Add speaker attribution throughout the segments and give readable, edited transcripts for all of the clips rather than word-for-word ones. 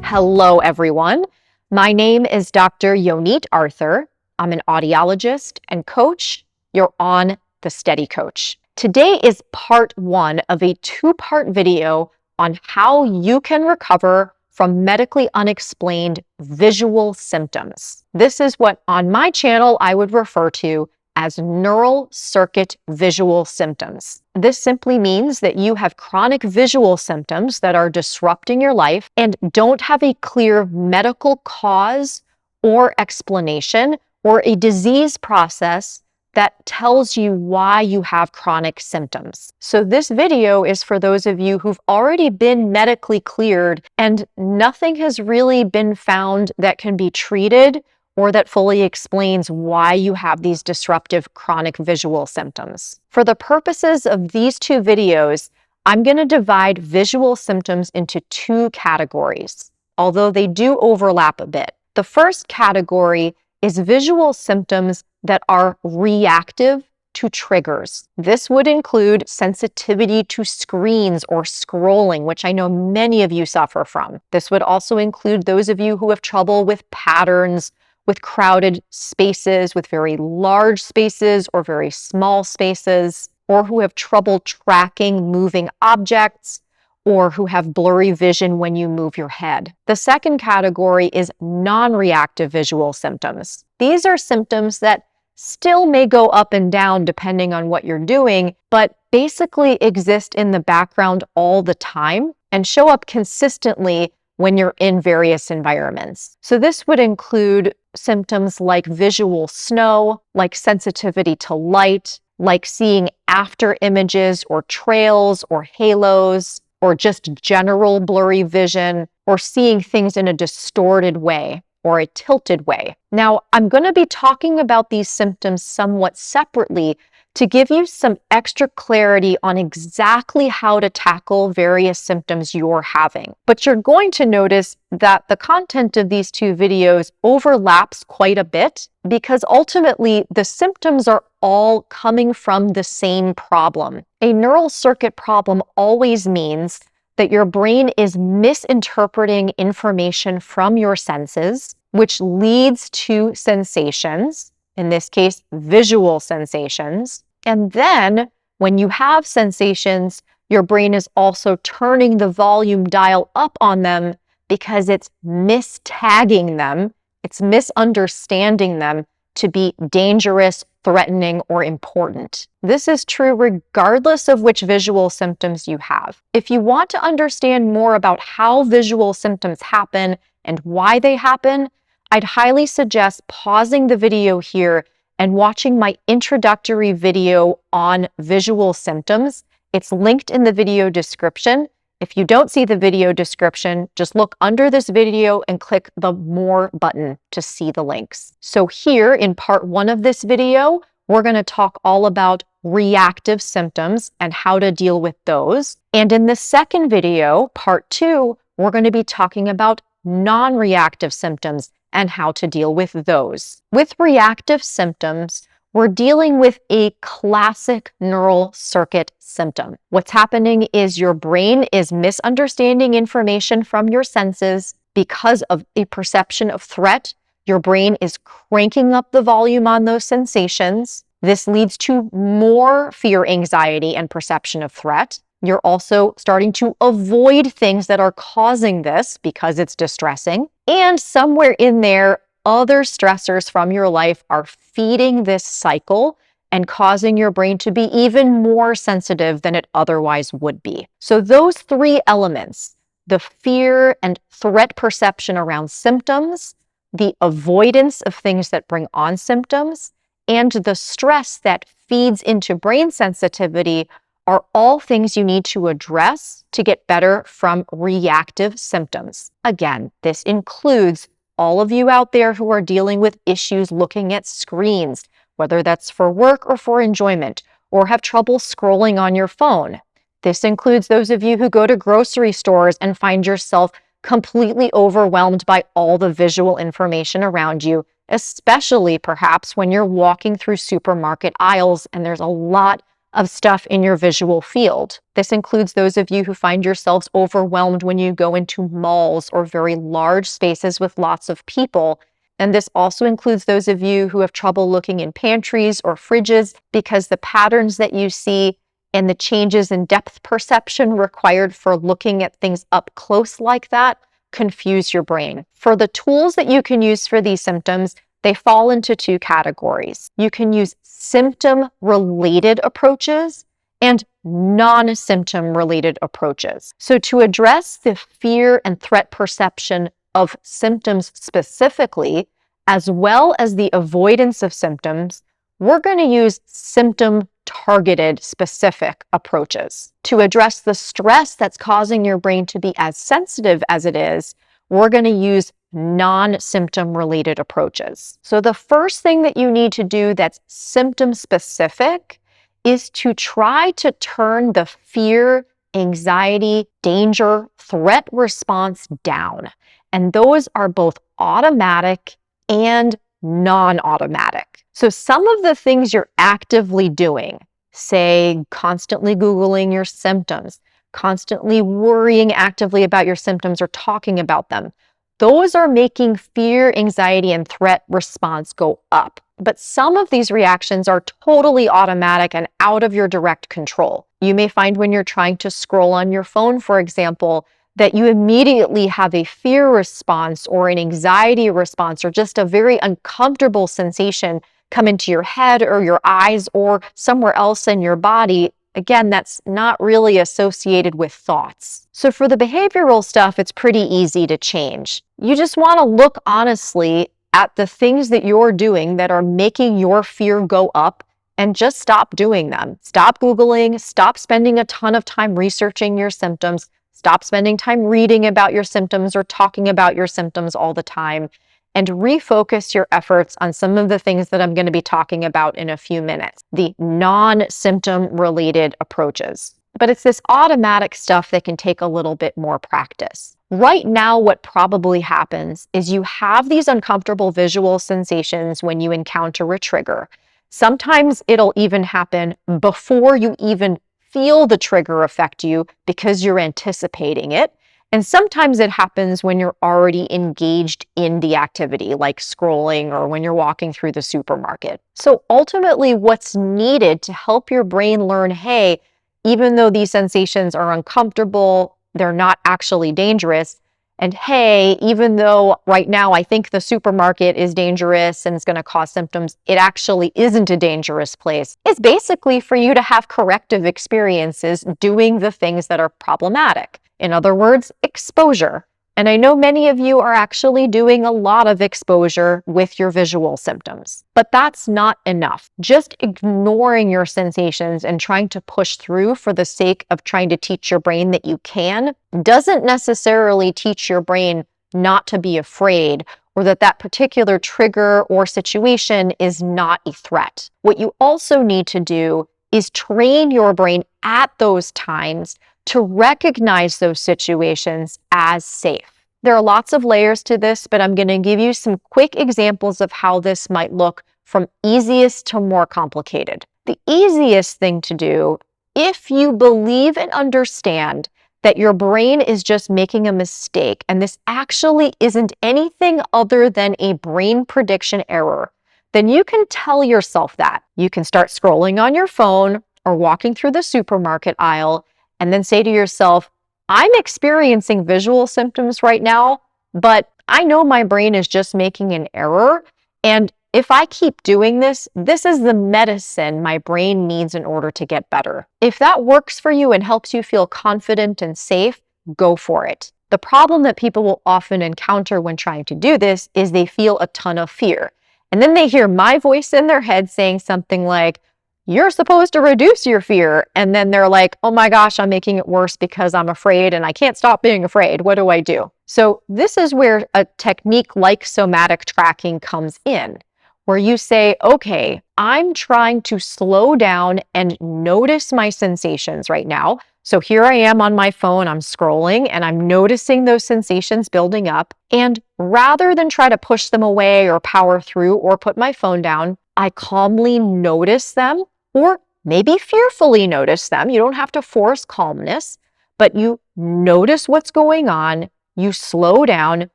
Speaker 1: Hello, everyone. My name is Dr. Yonit Arthur. I'm an audiologist and coach. You're on the Steady Coach. Today is part one of a two-part video on how you can recover from medically unexplained visual symptoms. This is what on my channel I would refer to as neural circuit visual symptoms. This simply means that you have chronic visual symptoms that are disrupting your life and don't have a clear medical cause or explanation or a disease process that tells you why you have chronic symptoms. So this video is for those of you who've already been medically cleared and nothing has really been found that can be treated or that fully explains why you have these disruptive chronic visual symptoms. For the purposes of these two videos, I'm going to divide visual symptoms into two categories, although they do overlap a bit. The first category is visual symptoms that are reactive to triggers. This would include sensitivity to screens or scrolling, which I know many of you suffer from. This would also include those of you who have trouble with patterns, with crowded spaces, with very large spaces or very small spaces, or who have trouble tracking moving objects, or who have blurry vision when you move your head. The second category is non-reactive visual symptoms. These are symptoms that still may go up and down depending on what you're doing, but basically exist in the background all the time and show up consistently when you're in various environments. So this would include symptoms like visual snow, like sensitivity to light, like seeing after images or trails or halos, or just general blurry vision, or seeing things in a distorted way or a tilted way. Now, I'm going to be talking about these symptoms somewhat separately to give you some extra clarity on exactly how to tackle various symptoms you're having. But you're going to notice that the content of these two videos overlaps quite a bit because ultimately the symptoms are all coming from the same problem. A neural circuit problem always means that your brain is misinterpreting information from your senses, which leads to sensations, in this case, visual sensations. And then when you have sensations, your brain is also turning the volume dial up on them because it's mistagging them, it's misunderstanding them to be dangerous, threatening, or important. This is true regardless of which visual symptoms you have. If you want to understand more about how visual symptoms happen and why they happen, I'd highly suggest pausing the video here and watching my introductory video on visual symptoms. It's linked in the video description. If you don't see the video description, just look under this video and click the More button to see the links. So here in part one of this video, we're going to talk all about reactive symptoms and how to deal with those. And in the second video, part two, we're going to be talking about non-reactive symptoms and how to deal with those. With reactive symptoms, we're dealing with a classic neural circuit symptom. What's happening is your brain is misunderstanding information from your senses because of a perception of threat. Your brain is cranking up the volume on those sensations. This leads to more fear, anxiety, and perception of threat. You're also starting to avoid things that are causing this because it's distressing. And somewhere in there, other stressors from your life are feeding this cycle and causing your brain to be even more sensitive than it otherwise would be. So those three elements, the fear and threat perception around symptoms, the avoidance of things that bring on symptoms, and the stress that feeds into brain sensitivity are all things you need to address to get better from reactive symptoms. Again, this includes all of you out there who are dealing with issues looking at screens, whether that's for work or for enjoyment, or have trouble scrolling on your phone. This includes those of you who go to grocery stores and find yourself completely overwhelmed by all the visual information around you, especially perhaps when you're walking through supermarket aisles and there's a lot of stuff in your visual field. This includes those of you who find yourselves overwhelmed when you go into malls or very large spaces with lots of people. And this also includes those of you who have trouble looking in pantries or fridges because the patterns that you see and the changes in depth perception required for looking at things up close like that confuse your brain. For the tools that you can use for these symptoms, they fall into two categories. You can use symptom-related approaches and non-symptom related approaches. So to address the fear and threat perception of symptoms specifically, as well as the avoidance of symptoms, we're going to use symptom-targeted specific approaches. To address the stress that's causing your brain to be as sensitive as it is, we're going to use non-symptom related approaches. So the first thing that you need to do that's symptom-specific is to try to turn the fear, anxiety, danger, threat response down. And those are both automatic and non-automatic. So some of the things you're actively doing, say constantly Googling your symptoms, constantly worrying actively about your symptoms or talking about them, those are making fear, anxiety, and threat response go up. But some of these reactions are totally automatic and out of your direct control. You may find when you're trying to scroll on your phone, for example, that you immediately have a fear response or an anxiety response or just a very uncomfortable sensation come into your head or your eyes or somewhere else in your body. Again, that's not really associated with thoughts. So for the behavioral stuff, it's pretty easy to change. You just want to look honestly at the things that you're doing that are making your fear go up and just stop doing them. Stop Googling, stop spending a ton of time researching your symptoms, stop spending time reading about your symptoms or talking about your symptoms all the time, and refocus your efforts on some of the things that I'm going to be talking about in a few minutes, the non-symptom related approaches. But it's this automatic stuff that can take a little bit more practice. Right now, what probably happens is you have these uncomfortable visual sensations when you encounter a trigger. Sometimes it'll even happen before you even feel the trigger affect you because you're anticipating it. And sometimes it happens when you're already engaged in the activity, like scrolling or when you're walking through the supermarket. So ultimately, what's needed to help your brain learn, hey, even though these sensations are uncomfortable, they're not actually dangerous. And hey, even though right now I think the supermarket is dangerous and it's going to cause symptoms, it actually isn't a dangerous place. It's basically for you to have corrective experiences doing the things that are problematic. In other words, exposure. And I know many of you are actually doing a lot of exposure with your visual symptoms, but that's not enough. Just ignoring your sensations and trying to push through for the sake of trying to teach your brain that you can doesn't necessarily teach your brain not to be afraid or that that particular trigger or situation is not a threat. What you also need to do is train your brain at those times to recognize those situations as safe. There are lots of layers to this, but I'm going to give you some quick examples of how this might look from easiest to more complicated. The easiest thing to do, if you believe and understand that your brain is just making a mistake, and this actually isn't anything other than a brain prediction error, then you can tell yourself that. You can start scrolling on your phone or walking through the supermarket aisle and then say to yourself, I'm experiencing visual symptoms right now, but I know my brain is just making an error. And if I keep doing this, this is the medicine my brain needs in order to get better. If that works for you and helps you feel confident and safe, go for it. The problem that people will often encounter when trying to do this is they feel a ton of fear. And then they hear my voice in their head saying something like, you're supposed to reduce your fear. And then they're like, oh my gosh, I'm making it worse because I'm afraid and I can't stop being afraid. What do I do? So this is where a technique like somatic tracking comes in, where you say, okay, I'm trying to slow down and notice my sensations right now. So here I am on my phone, I'm scrolling and I'm noticing those sensations building up. And rather than try to push them away or power through or put my phone down, I calmly notice them or maybe fearfully notice them. You don't have to force calmness, but you notice what's going on, you slow down,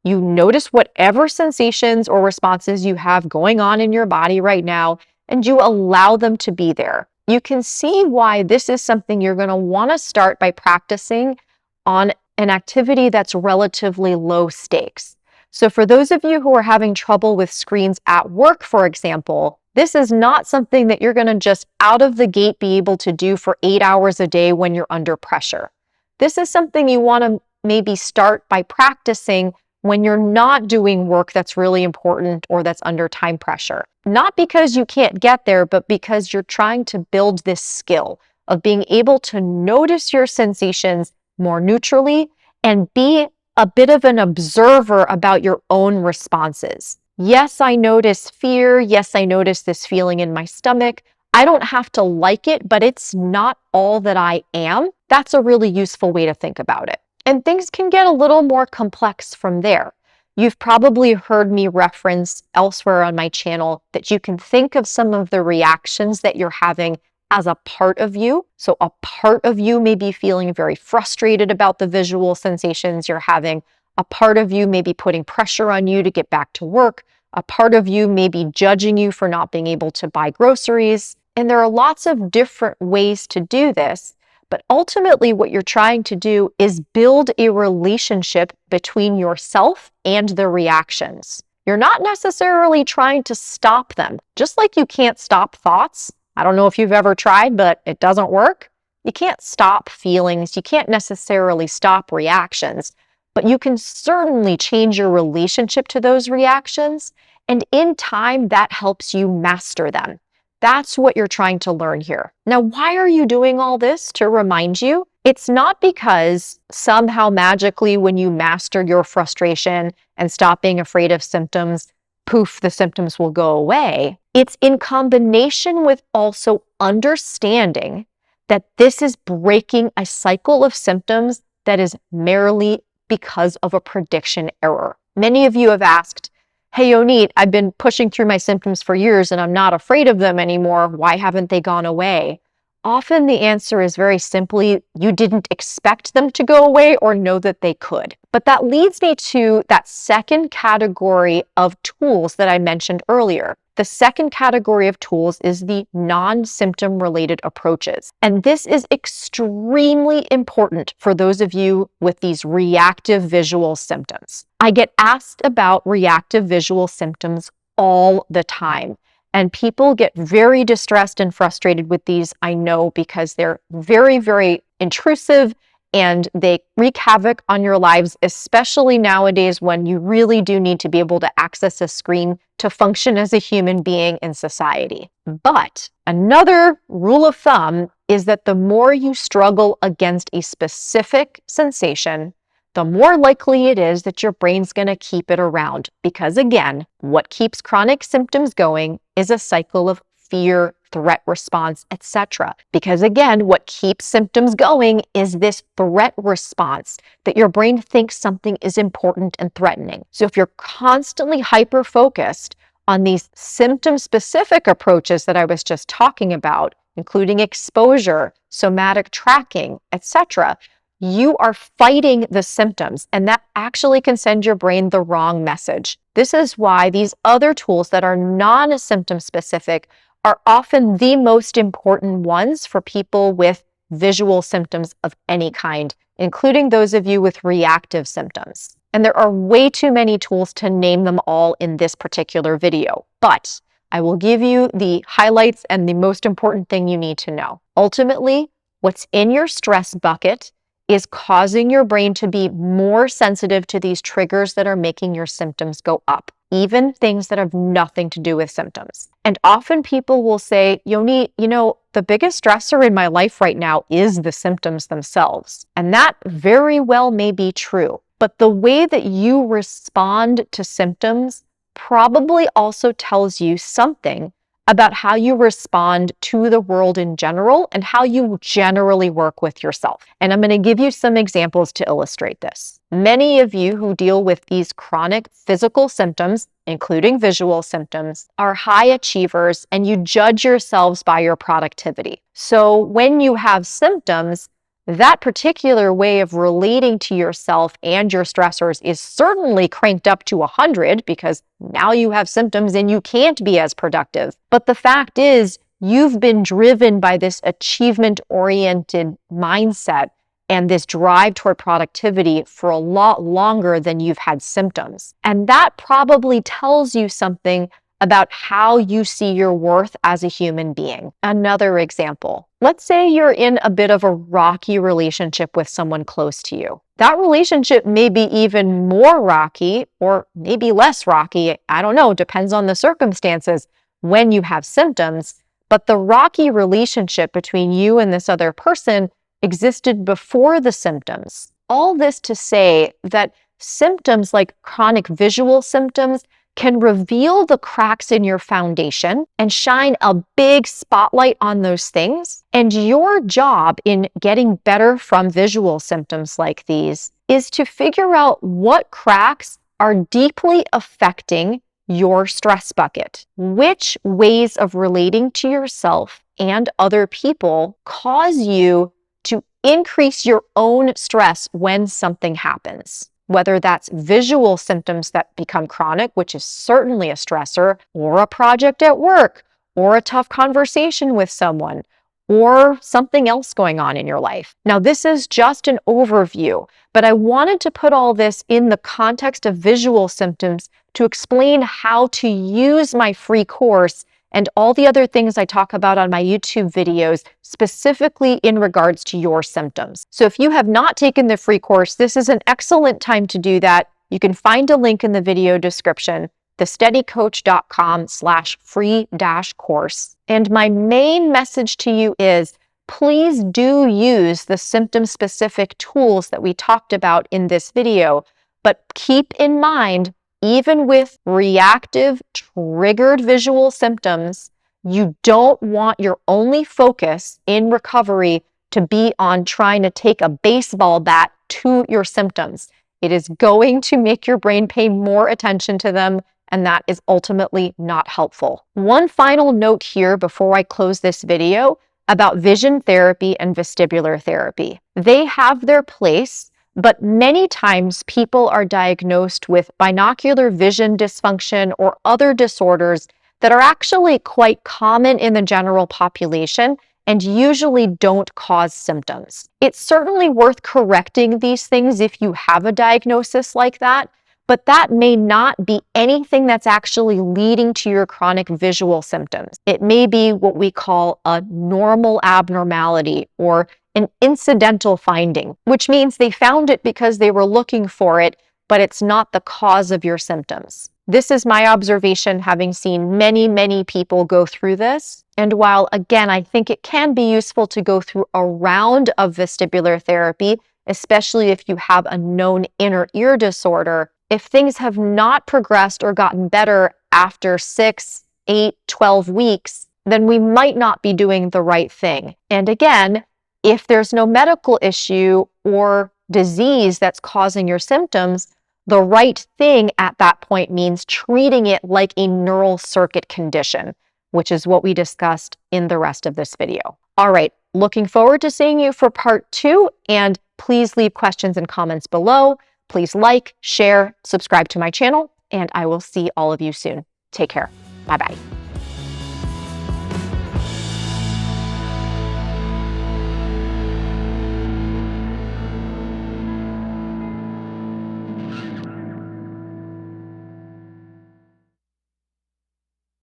Speaker 1: you notice whatever sensations or responses you have going on in your body right now, and you allow them to be there. You can see why this is something you're going to want to start by practicing on an activity that's relatively low stakes. So for those of you who are having trouble with screens at work, for example, this is not something that you're going to just out of the gate be able to do for 8 hours a day when you're under pressure. This is something you want to maybe start by practicing when you're not doing work that's really important or that's under time pressure. Not because you can't get there, but because you're trying to build this skill of being able to notice your sensations more neutrally and be a bit of an observer about your own responses. Yes, I notice fear. Yes, I notice this feeling in my stomach. I don't have to like it, but it's not all that I am. That's a really useful way to think about it. And things can get a little more complex from there. You've probably heard me reference elsewhere on my channel that you can think of some of the reactions that you're having as a part of you. So a part of you may be feeling very frustrated about the visual sensations you're having. A part of you may be putting pressure on you to get back to work. A part of you may be judging you for not being able to buy groceries. And there are lots of different ways to do this. But ultimately, what you're trying to do is build a relationship between yourself and the reactions. You're not necessarily trying to stop them. Just like you can't stop thoughts. I don't know if you've ever tried, but it doesn't work. You can't stop feelings. You can't necessarily stop reactions, but you can certainly change your relationship to those reactions. And in time, that helps you master them. That's what you're trying to learn here. Now, why are you doing all this? To remind you, it's not because somehow magically when you master your frustration and stop being afraid of symptoms, poof, the symptoms will go away. It's in combination with also understanding that this is breaking a cycle of symptoms that is merely because of a prediction error. Many of you have asked, hey, Yonit, I've been pushing through my symptoms for years and I'm not afraid of them anymore. Why haven't they gone away? Often the answer is very simply, you didn't expect them to go away or know that they could. But that leads me to that second category of tools that I mentioned earlier. The second category of tools is the non-symptom related approaches. And this is extremely important for those of you with these reactive visual symptoms. I get asked about reactive visual symptoms all the time. And people get very distressed and frustrated with these, I know, because they're very, very intrusive and they wreak havoc on your lives, especially nowadays when you really do need to be able to access a screen to function as a human being in society. But another rule of thumb is that the more you struggle against a specific sensation, the more likely it is that your brain's going to keep it around. Because again, what keeps chronic symptoms going is a cycle of fear, threat response, etc. Because again, what keeps symptoms going is this threat response that your brain thinks something is important and threatening. So if you're constantly hyper-focused on these symptom-specific approaches that I was just talking about, including exposure, somatic tracking, etc., you are fighting the symptoms, and that actually can send your brain the wrong message. This is why these other tools that are non-symptom specific are often the most important ones for people with visual symptoms of any kind, including those of you with reactive symptoms. And there are way too many tools to name them all in this particular video, but I will give you the highlights and the most important thing you need to know. Ultimately, what's in your stress bucket is causing your brain to be more sensitive to these triggers that are making your symptoms go up, even things that have nothing to do with symptoms. And often people will say, Yoni, the biggest stressor in my life right now is the symptoms themselves. And that very well may be true. But the way that you respond to symptoms probably also tells you something about how you respond to the world in general and how you generally work with yourself. And I'm going to give you some examples to illustrate this. Many of you who deal with these chronic physical symptoms, including visual symptoms, are high achievers and you judge yourselves by your productivity. So when you have symptoms, that particular way of relating to yourself and your stressors is certainly cranked up to 100 because now you have symptoms and you can't be as productive. But the fact is, you've been driven by this achievement-oriented mindset and this drive toward productivity for a lot longer than you've had symptoms. And that probably tells you something about how you see your worth as a human being. Another example, let's say you're in a bit of a rocky relationship with someone close to you. That relationship may be even more rocky or maybe less rocky, I don't know, depends on the circumstances when you have symptoms, but the rocky relationship between you and this other person existed before the symptoms. All this to say that symptoms like chronic visual symptoms can reveal the cracks in your foundation and shine a big spotlight on those things. And your job in getting better from visual symptoms like these is to figure out what cracks are deeply affecting your stress bucket. Which ways of relating to yourself and other people cause you to increase your own stress when something happens? Whether that's visual symptoms that become chronic, which is certainly a stressor, or a project at work, or a tough conversation with someone, or something else going on in your life. Now, this is just an overview, but I wanted to put all this in the context of visual symptoms to explain how to use my free course and all the other things I talk about on my YouTube videos, specifically in regards to your symptoms. So if you have not taken the free course, this is an excellent time to do that. You can find a link in the video description, thesteadycoach.com/free-course. And my main message to you is, please do use the symptom-specific tools that we talked about in this video, but keep in mind, even with reactive, triggered visual symptoms, you don't want your only focus in recovery to be on trying to take a baseball bat to your symptoms. It is going to make your brain pay more attention to them, and that is ultimately not helpful. One final note here before I close this video about vision therapy and vestibular therapy. They have their place, but many times people are diagnosed with binocular vision dysfunction or other disorders that are actually quite common in the general population and usually don't cause symptoms. It's certainly worth correcting these things if you have a diagnosis like that, but that may not be anything that's actually leading to your chronic visual symptoms. It may be what we call a normal abnormality or an incidental finding, which means they found it because they were looking for it, but it's not the cause of your symptoms. This is my observation, having seen many, many people go through this. And while, again, I think it can be useful to go through a round of vestibular therapy, especially if you have a known inner ear disorder, if things have not progressed or gotten better after 6, 8, 12 weeks, then we might not be doing the right thing. And again, if there's no medical issue or disease that's causing your symptoms, the right thing at that point means treating it like a neural circuit condition, which is what we discussed in the rest of this video. All right, looking forward to seeing you for part 2, and please leave questions and comments below. Please like, share, subscribe to my channel, and I will see all of you soon. Take care. Bye-bye.